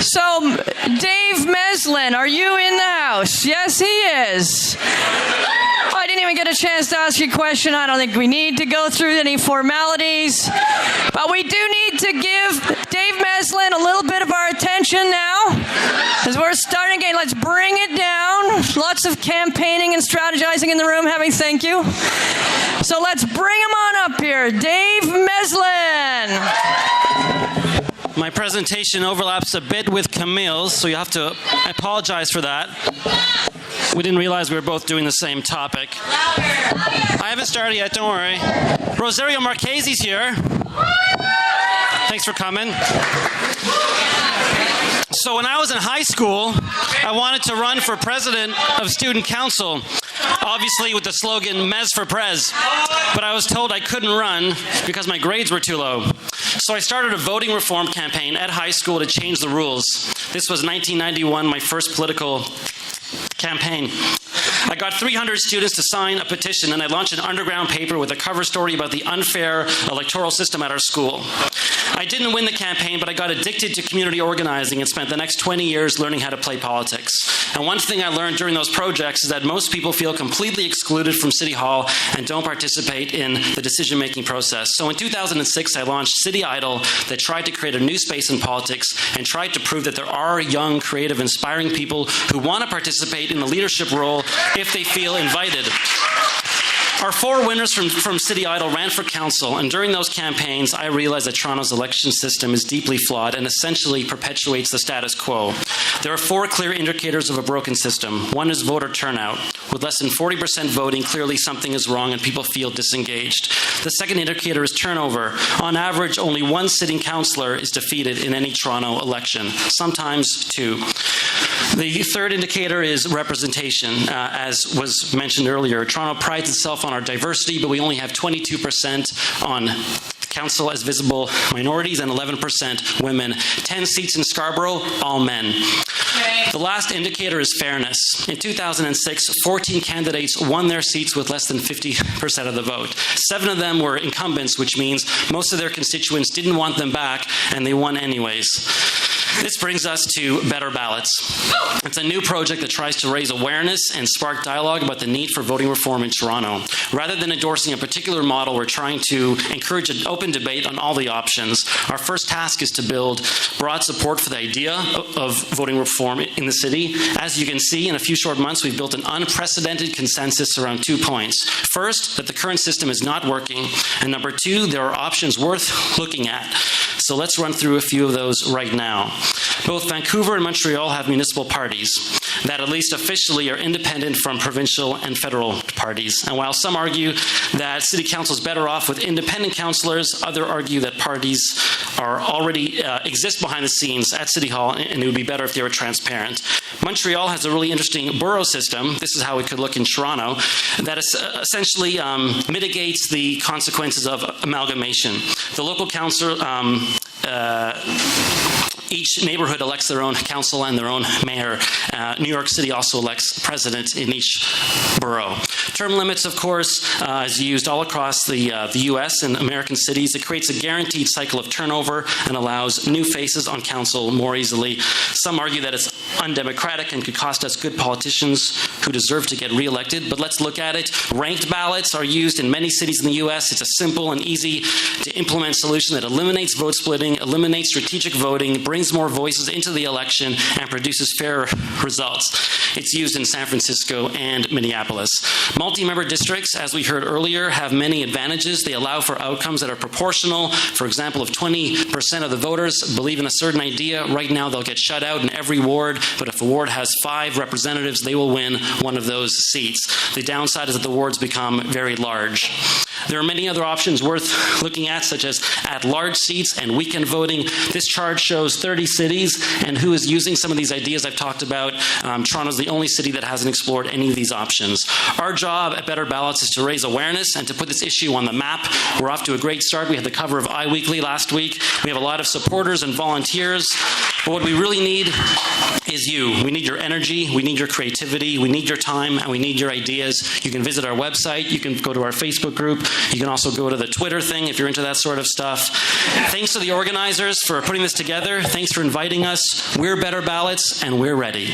So, Dave Meslin, are you in the house? Yes, he is. I didn't even get a chance to ask you a question. I don't think we need to go through any formalities. But we do need to give Dave Meslin a little bit of our attention now. As we're starting again, let's bring it down. Lots of campaigning and strategizing in the room. Thank you. So let's bring him on up here. Dave Meslin. My presentation overlaps a bit with Camille's, so you have to apologize for that. We didn't realize we were both doing the same topic. I haven't started yet, don't worry. Rosario Marchese's here. Thanks for coming. So when I was in high school, I wanted to run for president of student council, obviously with the slogan Mez for Prez, but I was told I couldn't run because my grades were too low. So I started a voting reform campaign at high school to change the rules. This was 1991, my first political campaign. I got 300 students to sign a petition, and I launched an underground paper with a cover story about the unfair electoral system at our school. I didn't win the campaign, but I got addicted to community organizing and spent the next 20 years learning how to play politics. And one thing I learned during those projects is that most people feel completely excluded from City Hall and don't participate in the decision-making process. So in 2006, I launched City Idol that tried to create a new space in politics and tried to prove that there are young, creative, inspiring people who want to participate in the leadership role if they feel invited. Our 4 winners from City Idol ran for council, and during those campaigns, I realized that Toronto's election system is deeply flawed and essentially perpetuates the status quo. There are 4 clear indicators of a broken system. One is voter turnout. With less than 40% voting, clearly something is wrong and people feel disengaged. The second indicator is turnover. On average, only 1 sitting councillor is defeated in any Toronto election, sometimes 2. The third indicator is representation. As was mentioned earlier, Toronto prides itself on our diversity, but we only have 22% on council as visible minorities and 11% women. 10 seats in Scarborough, all men. The last indicator is fairness. In 2006, 14 candidates won their seats with less than 50% of the vote. 7 of them were incumbents, which means most of their constituents didn't want them back, and they won anyways. This brings us to Better Ballots. It's a new project that tries to raise awareness and spark dialogue about the need for voting reform in Toronto. Rather than endorsing a particular model, we're trying to encourage an open debate on all the options. Our first task is to build broad support for the idea of voting reform in the city. As you can see, in a few short months, we've built an unprecedented consensus around 2 points. First, that the current system is not working, and number 2, there are options worth looking at. So let's run through a few of those right now. Both Vancouver and Montreal have municipal parties that, at least officially, are independent from provincial and federal parties. And while some argue that City Council is better off with independent councillors, others argue that parties are already exist behind the scenes at City Hall, and it would be better if they were transparent. Montreal has a really interesting borough system. This is how it could look in Toronto, that essentially mitigates the consequences of amalgamation. The local council each neighborhood elects their own council and their own mayor. New York City also elects president in each borough. Term limits, of course, is used all across the U.S. and American cities. It creates a guaranteed cycle of turnover and allows new faces on council more easily. Some argue that it's undemocratic and could cost us good politicians who deserve to get reelected, but let's look at it. Ranked ballots are used in many cities in the U.S. It's a simple and easy to implement solution that eliminates vote splitting, eliminates strategic voting, brings more voices into the election, and produces fair results. It's used in San Francisco and Minneapolis. Multi-member districts, as we heard earlier, have many advantages. They allow for outcomes that are proportional. For example, if 20% of the voters believe in a certain idea, right now they'll get shut out in every ward, but if a ward has 5 representatives, they will win one of those seats. The downside is that the wards become very large. There are many other options worth looking at, such as at-large seats and weekend voting. This chart shows 30 cities and who is using some of these ideas I've talked about. Toronto's the only city that hasn't explored any of these options. Our job at Better Ballots is to raise awareness and to put this issue on the map. We're off to a great start. We had the cover of iWeekly last week. We have a lot of supporters and volunteers. But what we really need is you. We need your energy, we need your creativity, we need your time, and we need your ideas. You can visit our website, you can go to our Facebook group, you can also go to the Twitter thing if you're into that sort of stuff. Thanks to the organizers for putting this together. Thanks for inviting us. We're Better Ballots, and we're ready.